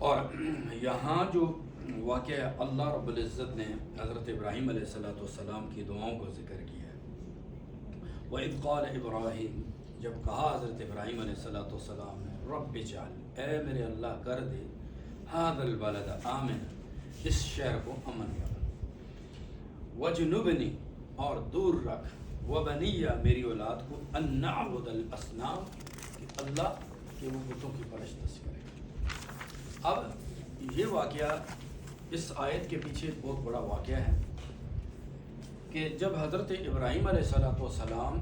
اور یہاں جو واقعہ اللہ رب العزت نے حضرت ابراہیم علیہ السلام کی دعاؤں کو ذکر کیا ہے. وَإِذْ قَالَ ابراہیم، جب کہا حضرت ابراہیم علیہ السلام نے رب اجعل، اے میرے اللہ کر دے، هَذَا الْبَلَدَ آمِنًا، اس شہر کو امن کر، وَجْنُبْنِي، اور دور رکھ، وَبَنِيَّ، میری اولاد کو، أَن نَعْبُدَ الْأَصْنَامَ، کہ اللہ کے وہ بتوں کی پرستش کرے. اب یہ واقعہ اس آیت کے پیچھے ایک بہت بڑا واقعہ ہے کہ جب حضرت ابراہیم علیہ السلام،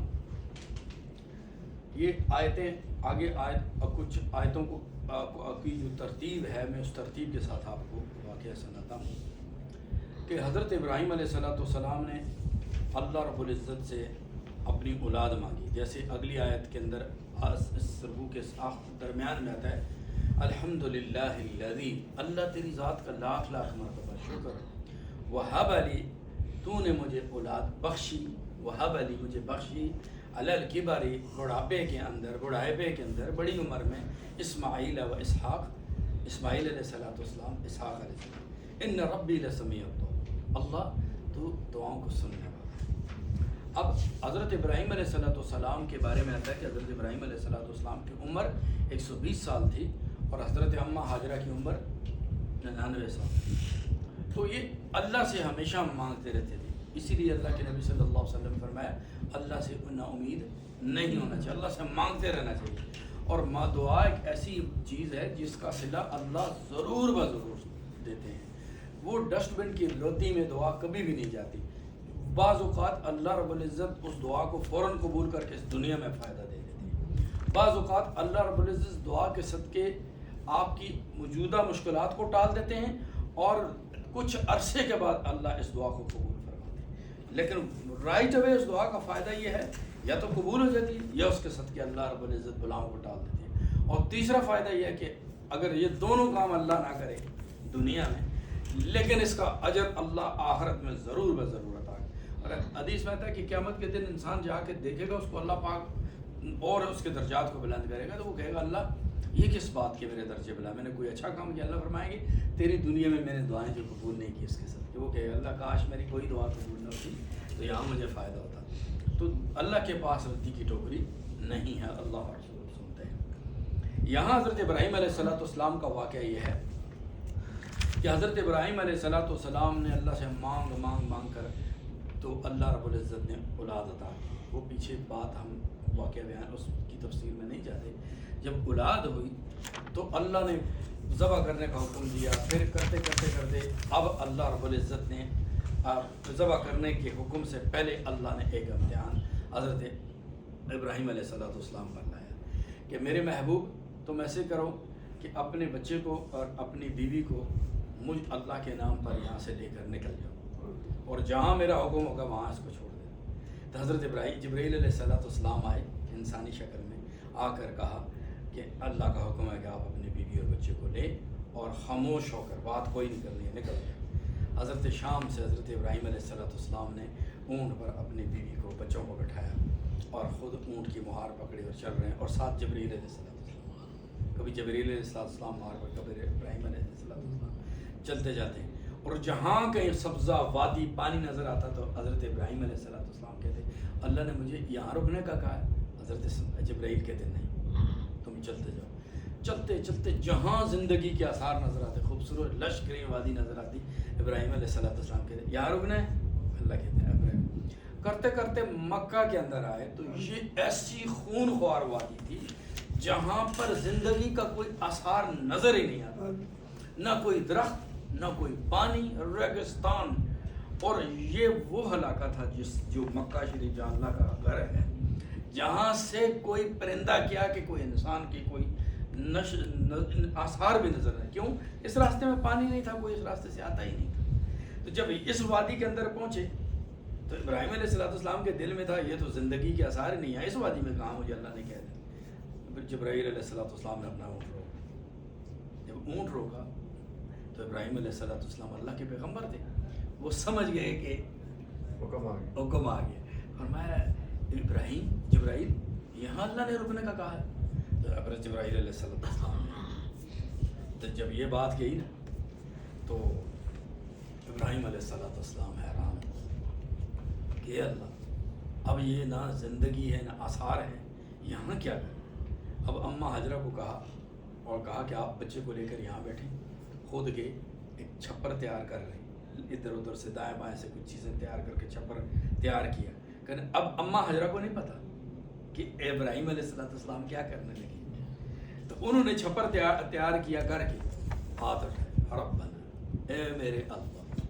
یہ آیتیں آگے کچھ آیتوں کو کی جو ترتیب ہے، میں اس ترتیب کے ساتھ آپ کو واقعہ سناتا ہوں کہ حضرت ابراہیم علیہ السلام نے اللہ رب العزت سے اپنی اولاد مانگی. جیسے اگلی آیت کے اندر اس رکوع کے درمیان میں آتا ہے الحمدللہ الذی، اللہ تیری ذات کا لاکھ لاکھ مرتبہ شکر، وہب علی، تو نے مجھے اولاد بخشی، وہب علی، مجھے بخشی، علی الکبر، بڑھاپے کے اندر بڑی عمر میں، اسماعیل و اسحاق، اسماعیل علیہ السلام، اسحاق علیہ السلام، ان ربی لسمیع الدعاء، اللہ تو دعاؤں کو سننے والا. اب حضرت ابراہیم علیہ السلام کے بارے میں آتا ہے کہ حضرت ابراہیم علیہ السلام کی عمر 120 سال تھی اور حضرت اماں ہاجرہ کی عمر 99 سال تھی. تو یہ اللہ سے ہمیشہ مانگتے رہتے تھے. اسی لیے اللہ کے نبی صلی اللہ علیہ وسلم نے فرمایا اللہ سے نا امید نہیں ہونا چاہیے، اللہ سے مانگتے رہنا چاہیے. اور دعا ایک ایسی چیز ہے جس کا صلہ اللہ ضرور بضرور دیتے ہیں. وہ ڈسٹ بن کی لوتی میں دعا کبھی بھی نہیں جاتی. بعض اوقات اللہ رب العزت اس دعا کو فوراً قبول کر کے اس دنیا میں فائدہ دے دیتی ہے. بعض اوقات اللہ رب العزت دعا کے صدقے آپ کی موجودہ مشکلات کو ٹال دیتے ہیں اور کچھ عرصے کے بعد اللہ اس دعا کو قبول فرماتے ہیں. لیکن رائٹ اوے اس دعا کا فائدہ یہ ہے یا تو قبول ہو جاتی ہے یا اس کے صدقے اللہ رب العزت بلاؤں کو ٹال دیتے ہیں. اور تیسرا فائدہ یہ ہے کہ اگر یہ دونوں کام اللہ نہ کرے دنیا میں، لیکن اس کا اجر اللہ آخرت میں ضرور بضرور عطا کرے. اور حدیث میں آتا ہے کہ قیامت کے دن انسان جا کے دیکھے گا اس کو، اللہ پاک اور اس کے درجات کو بلند کرے گا، تو وہ کہے گا اللہ یہ کس بات کے میرے درجے بلا، میں نے کوئی اچھا کام کیا؟ اللہ فرمائیں گے تیری دنیا میں نے دعائیں جو قبول نہیں کی اس کے ساتھ، کہ وہ کہے گا اللہ کاش میری کوئی دعا قبول نہ ہوتی تو یہاں مجھے فائدہ ہوتا. تو اللہ کے پاس ردی کی ٹوکری نہیں ہے، اللہ اور رسول سنتے ہیں. یہاں حضرت ابراہیم علیہ السلام کا واقعہ یہ ہے کہ حضرت ابراہیم علیہ السلام نے اللہ سے مانگ کر تو اللہ رب العزت نے اولاد عطا کی. وہ پیچھے بات ہم واقعہ بیان اس کی تفصیل میں نہیں جاتے. جب اولاد ہوئی تو اللہ نے ذبح کرنے کا حکم دیا. پھر کرتے اب اللہ رب العزت نے ذبح کرنے کے حکم سے پہلے اللہ نے ایک امتحان حضرت ابراہیم علیہ السلام پر لایا کہ میرے محبوب تم ایسے کرو کہ اپنے بچے کو اور اپنی بیوی کو مجھ اللہ کے نام پر یہاں سے لے کر نکل جاؤ اور جہاں میرا حکم ہوگا وہاں اس کو چھوڑ دے. تو حضرت جبرائیل علیہ السلام آئے انسانی شکل میں، آ کر کہا کہ اللہ کا حکم ہے کہ آپ اپنی بیوی اور بچے کو لے اور خاموش ہو کر، بات کوئی نہیں کرنی ہے، نکل جائے. حضرت شام سے حضرت ابراہیم علیہ السلام نے اونٹ پر اپنی بیوی کو بچوں کو بٹھایا اور خود اونٹ کی مہار پکڑی اور چل رہے ہیں، اور ساتھ جبرائیل علیہ السلام، کبھی جبرائیل علیہ السلام مہار پر، کبھی ابراہیم علیہ السلام چلتے جاتے ہیں. اور جہاں کہیں سبزہ وادی پانی نظر آتا تو حضرت ابراہیم علیہ السلام کہتے اللہ نے مجھے یہاں رکنے کا کہا ہے. حضرت جبرائیل کہتے نہیں، تم چلتے جاؤ. چلتے جہاں زندگی کے آثار نظر آتے، خوبصورت لشکری وادی نظر آتی، ابراہیم علیہ السلام کہتے یہاں رکنا ہے. اللہ کہتے ہیں ابراہیم. کرتے مکہ کے اندر آئے تو یہ ایسی خون خوار وادی تھی جہاں پر زندگی کا کوئی آثار نظر ہی نہیں آتا، نہ کوئی درخت، نہ کوئی پانی، ریگستان. اور یہ وہ علاقہ تھا جو مکہ شریف جہاں اللہ کا گھر ہے، جہاں سے کوئی پرندہ کیا کہ کوئی انسان کی کوئی آثار بھی نظر نہیں. کیوں؟ اس راستے میں پانی نہیں تھا، کوئی اس راستے سے آتا ہی نہیں تھا. تو جب اس وادی کے اندر پہنچے تو ابراہیم علیہ السلام کے دل میں تھا یہ تو زندگی کے آثار ہی نہیں ہے، اس وادی میں کہاں مجھے اللہ نے کہہ دیا. پھر جبرائیل علیہ السلام نے اپنا اونٹ روکا. جب اونٹ روکا تو ابراہیم علیہ السلام اللہ کے پیغمبر تھے، وہ سمجھ گئے کہ حکم آ گیا. فرمایا ابراہیم، جبرائیل یہاں اللہ نے رکنے کا کہا ہے. تو حضرت جبرائیل علیہ السلام تو جب یہ بات کہی نا تو ابراہیم علیہ السلام حیران کہ اللہ اب یہ نہ زندگی ہے نہ آثار ہے، یہاں کیا کریں؟ اب اماں حجرہ کو کہا اور کہا کہ آپ بچے کو لے کر یہاں بیٹھیں، خود گئے ایک چھپر تیار کر رہے ہیں، ادھر ادھر سے دائیں بائیں سے کچھ چیزیں تیار کر کے چھپر تیار کیا کہ اب اماں حجرہ کو نہیں پتا کہ ابراہیم علیہ السلام کیا کرنے لگے، تو انہوں نے چھپر تیار کیا کر کے ہاتھ اٹھائے، ربنا اے میرے اللہ۔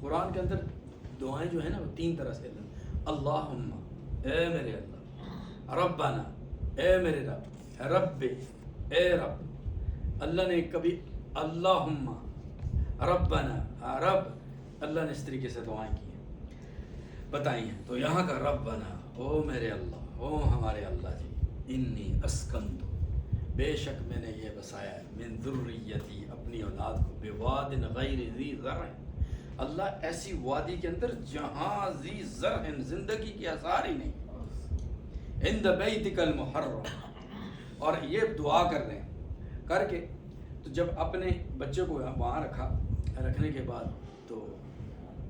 قرآن کے اندر دعائیں جو ہیں نا وہ 3 طرح سے، اللہم اے میرے اللہ، ربنا اے میرے رب، رب اے رب۔ اللہ نے کبھی اللہم ربنا رب، اللہ نے اس طریقے سے دعائیں کی ہیں بتائی ہیں۔ تو یہاں کا ربنا او میرے اللہ، او ہمارے اللہ جی، انی اسکنت، بے شک میں نے یہ بسایا ہے، من ذریتی، اپنی اولاد کو، بواد غیر ذی زرع، اللہ ایسی وادی کے اندر جہاں ذی زرع، زندگی کی آثار ہی نہیں، عند بیتک المحرم۔ اور یہ دعا کر رہے ہیں کر کے، تو جب اپنے بچے کو وہاں رکھنے کے بعد تو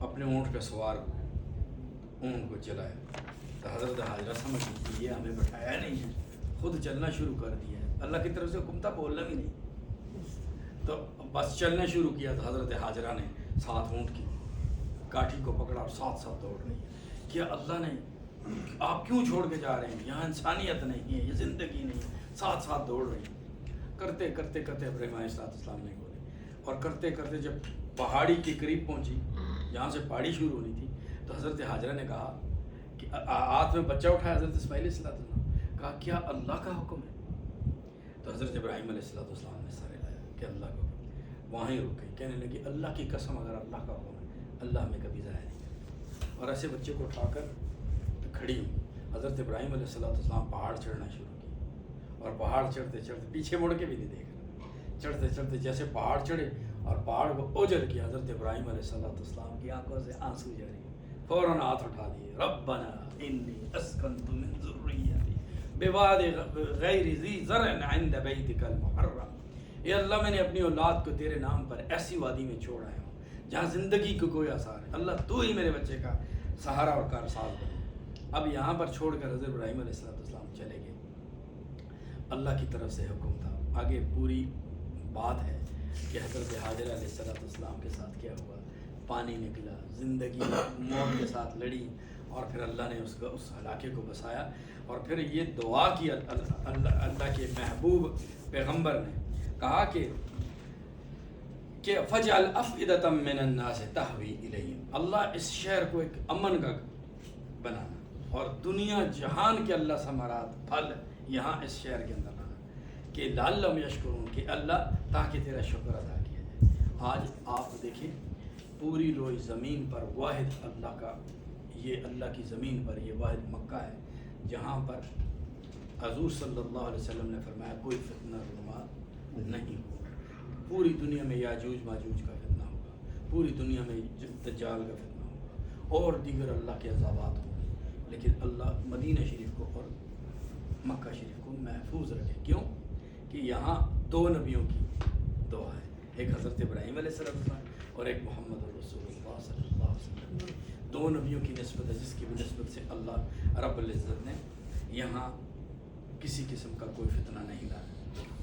اپنے اونٹ پہ سوار اونٹ کو چلایا، تو حضرت حاجرہ سمجھ کہ یہ ہمیں بٹھایا نہیں ہے، خود چلنا شروع کر دیا ہے، اللہ کی طرف سے حکم تھا، بولنا بھی نہیں، تو بس چلنا شروع کیا۔ تو حضرت حاجرہ نے ساتھ اونٹ کی کاٹھی کو پکڑا اور ساتھ ساتھ دوڑ رہی ہے کہ اللہ نے آپ کیوں چھوڑ کے جا رہے ہیں، یہاں انسانیت نہیں ہے، یہ زندگی نہیں ہے، ساتھ ساتھ دوڑ رہی ہیں۔ کرتے کرتے کرتے ابراہیم علیہ السلام نے بولے، اور کرتے کرتے جب پہاڑی کے قریب پہنچی، جہاں سے پہاڑی شروع ہونی تھی، تو حضرت حاجرہ نے کہا کہ ہاتھ میں بچہ اٹھایا حضرت اسماعیل علیہ السلام، کہا کیا اللہ کا حکم ہے؟ تو حضرت ابراہیم علیہ السلام نے سر ہلایا کہ اللہ کا حکم، وہاں ہی رک گئی، کہنے لگی اللہ کی قسم اگر اللہ کا حکم ہے اللہ ہمیں کبھی ضائع نہیں کرتا۔ اور ایسے بچے کو اٹھا کر کھڑی ہوئی، حضرت ابراہیم علیہ السلام پہاڑ چڑھنا شروع کی، اور پہاڑ چڑھتے چڑھتے پیچھے مڑ کے بھی نہیں دیکھ رہے، چڑھتے چڑھتے جیسے پہاڑ چڑھے اور پہاڑ کو اوجل کیا، حضرت ابراہیم علیہ السلام کی آنکھوں سے آنسو جاری، فوراً ہاتھ اٹھا دیے، ربنا انی اسکنت من ذریتی بواد غیر ذی زرع عند بیتک المحرم، اے اللہ میں نے اپنی اولاد کو تیرے نام پر ایسی وادی میں چھوڑ آیا ہوں جہاں زندگی کو کوئی آثار ہے، اللہ تو ہی میرے بچے کا سہارا اور کارساز بنے۔ اب یہاں پر چھوڑ کر حضرت ابراہیم علیہ السلام چلے گئے، اللہ کی طرف سے حکم تھا۔ آگے پوری بات ہے کہ حضرت حاجرہ علیہ السلام کے ساتھ کیا ہوا، پانی نکلا، زندگی موت کے ساتھ لڑی، اور پھر اللہ نے اس علاقے کو بسایا، اور پھر یہ دعا کی اللہ کے محبوب پیغمبر نے کہا کہ فجعل افئدۃ من الناس تہوی الیہم، اللہ اس شہر کو ایک امن کا بنانا، اور دنیا جہان کے اللہ ثمرات پھل یہاں اس شہر کے اندر لانا، کہ لعلہم یشکرون، کہ اللہ تاکہ تیرا شکر ادا کیا جائے۔ آج آپ دیکھیں پوری روئی زمین پر واحد اللہ کا، یہ اللہ کی زمین پر یہ واحد مکہ ہے جہاں پر حضور صلی اللہ علیہ وسلم نے فرمایا کوئی فتنہ رونما نہیں ہوگا، پوری دنیا میں یاجوج ماجوج کا فتنہ ہوگا، پوری دنیا میں دجال کا فتنہ ہوگا، اور دیگر اللہ کے عذابات ہوں گے، لیکن اللہ مدینہ شریف کو اور مکہ شریف کو محفوظ رکھے۔ کیوں؟ کہ یہاں 2 نبیوں کی دعا ہے، ایک حضرت ابراہیم علیہ السلام اور ایک محمد رسول اللہ صلی اللہ علیہ وسلم، 2 نبیوں کی نسبت ہے، جس کی بھی نسبت سے اللہ رب العزت نے یہاں کسی قسم کا کوئی فتنہ نہیں لایا۔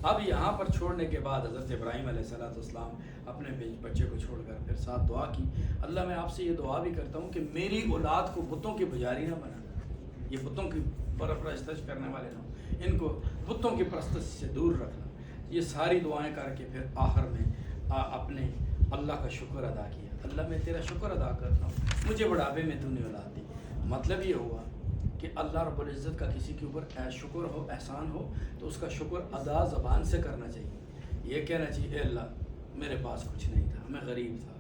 اب یہاں پر چھوڑنے کے بعد حضرت ابراہیم علیہ السلام اپنے بچے کو چھوڑ کر پھر ساتھ دعا کی، اللہ میں آپ سے یہ دعا بھی کرتا ہوں کہ میری اولاد کو بتوں کی پجاری نہ بنانا، یہ بتوں کی پرستش کرنے والے نہ ہوں، ان کو بتوں کی پرستش سے دور رکھنا۔ یہ ساری دعائیں کر کے پھر آخر میں اپنے اللہ کا شکر ادا کیا، اللہ میں تیرا شکر ادا کرتا ہوں، مجھے بڑھاپے میں تو نے اولاد دی۔ مطلب یہ ہوا کہ اللہ رب العزت کا کسی کے اوپر شکر ہو، احسان ہو، تو اس کا شکر ادا زبان سے کرنا چاہیے، یہ کہنا چاہیے اے اللہ میرے پاس کچھ نہیں تھا، میں غریب تھا،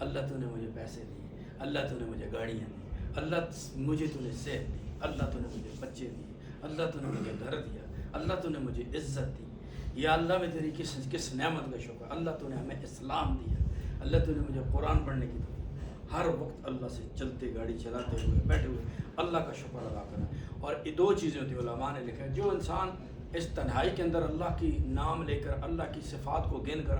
اللہ تو نے مجھے پیسے دیے، اللہ تو نے مجھے گاڑیاں دی، اللہ مجھے تو نے صحت دی، اللہ تو نے مجھے بچے دیے، اللہ تو نے مجھے گھر دیا، اللہ تو نے مجھے عزت دی، یا اللہ میں تیری کس نعمت کا شکر، اللہ تو نے ہمیں اسلام دیا، اللہ تو نے مجھے قرآن پڑھنے کی دی۔ ہر وقت اللہ سے چلتے گاڑی چلاتے ہوئے بیٹھے ہوئے اللہ کا شکر ادا کرنا۔ اور یہ 2 چیزیں ہوتی ہیں، علماء نے لکھا ہے جو انسان اس تنہائی کے اندر اللہ کی نام لے کر، اللہ کی صفات کو گن کر،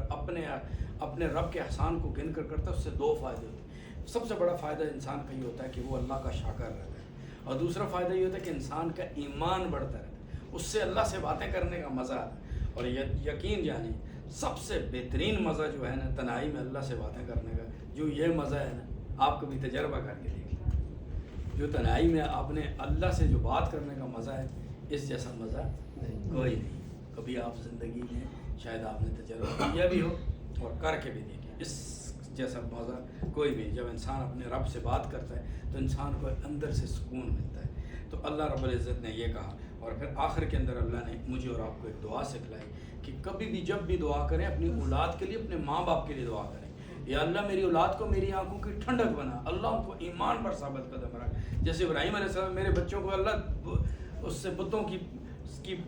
اپنے رب کے احسان کو گن کر کرتا ہے، اس سے دو فائدے ہوتے ہیں۔ سب سے بڑا فائدہ انسان کا یہ ہوتا ہے کہ وہ اللہ کا شاکر رہتا ہے، اور دوسرا فائدہ یہ ہوتا ہے کہ انسان کا ایمان بڑھتا رہتا ہے، اس سے اللہ سے باتیں کرنے کا مزہ آتا ہے۔ اور یقین جانی سب سے بہترین مزہ جو ہے نا تنہائی میں اللہ سے باتیں کرنے کا، جو یہ مزہ ہے نا، آپ کبھی تجربہ کر کے دیکھیں، جو تنہائی میں آپ نے اللہ سے جو بات کرنے کا مزہ ہے، اس جیسا مزہ کوئی نہیں۔ کبھی آپ زندگی میں شاید آپ نے تجربہ کیا بھی ہو اور کر کے بھی دیکھیں، اس جیسا مزہ کوئی بھی۔ جب انسان اپنے رب سے بات کرتا ہے تو انسان کو اندر سے سکون ملتا ہے۔ تو اللہ رب العزت نے یہ کہا، اور پھر آخر کے اندر اللہ نے مجھے اور آپ کو ایک دعا سکھلائی کہ کبھی بھی جب بھی دعا کریں اپنی اولاد کے لیے، اپنے ماں باپ کے لیے دعا کریں، یا اللہ میری اولاد کو میری آنکھوں کی ٹھنڈک بنا، اللہ ان کو ایمان پر ثابت قدم رکھ۔ جیسے ابراہیم علیہ السلام، میرے بچوں کو اللہ اس سے بتوں کی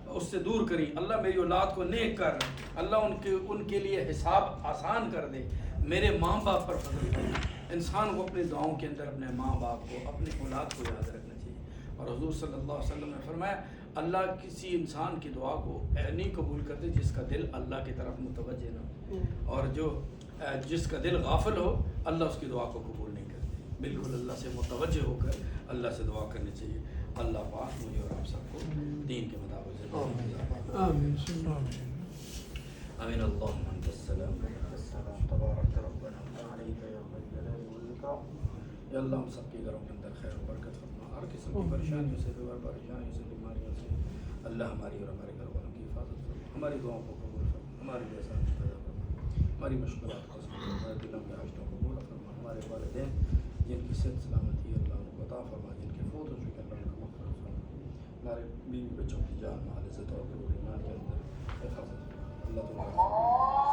اس سے دور کری، اللہ میری اولاد کو نیک کر، اللہ ان کے لیے حساب آسان کر دے، میرے ماں باپ پر فضل کر۔ انسان کو اپنے دعاؤں کے اندر اپنے ماں باپ کو، اپنی اولاد کو یاد رکھنا چاہیے۔ اور حضور صلی اللہ علیہ وسلم نے فرمایا اللہ کسی انسان کی دعا کو نہیں قبول کرتے جس کا دل اللہ کی طرف متوجہ نہ ہو، اور جس کا دل غافل ہو اللہ اس کی دعا کو قبول نہیں کرتے۔ بالکل اللہ سے متوجہ ہو کر اللہ سے دعا کرنی چاہیے۔ اللہ پاک مجھے اور آپ سب کو دین کے مطابق آمین آمین۔ اللہم انت السلام ومنک السلام تبارک ربنا وتعالیٰ یا ذا الجلال والاکرام۔ یا اللہ ہم سب کے گھروں کے اندر خیر و برکت فرما، ہر قسم کی پریشانیوں سے، پریشانیوں سے، بیماریوں سے اللہ ہماری اور ہمارے گھر والوں کی حفاظت فرما، ہماری دعاؤں کو قبول فرما، ہماری احسان پیدا فرما، ہماری مشکلات کو سمجھ، ہمارے دلوں کے حاجتوں کو پورا فرما، ہمارے والدین جن کی صحت سلامتی اللہ ان کو عطا فرما، جن کے فوت ہو چکے اللہ ان کو مغفرت فرما، ہمارے بیوی بچوں کی جان مال عزت اور ایمان کے اندر حفاظت فرما۔ اللہ تبارک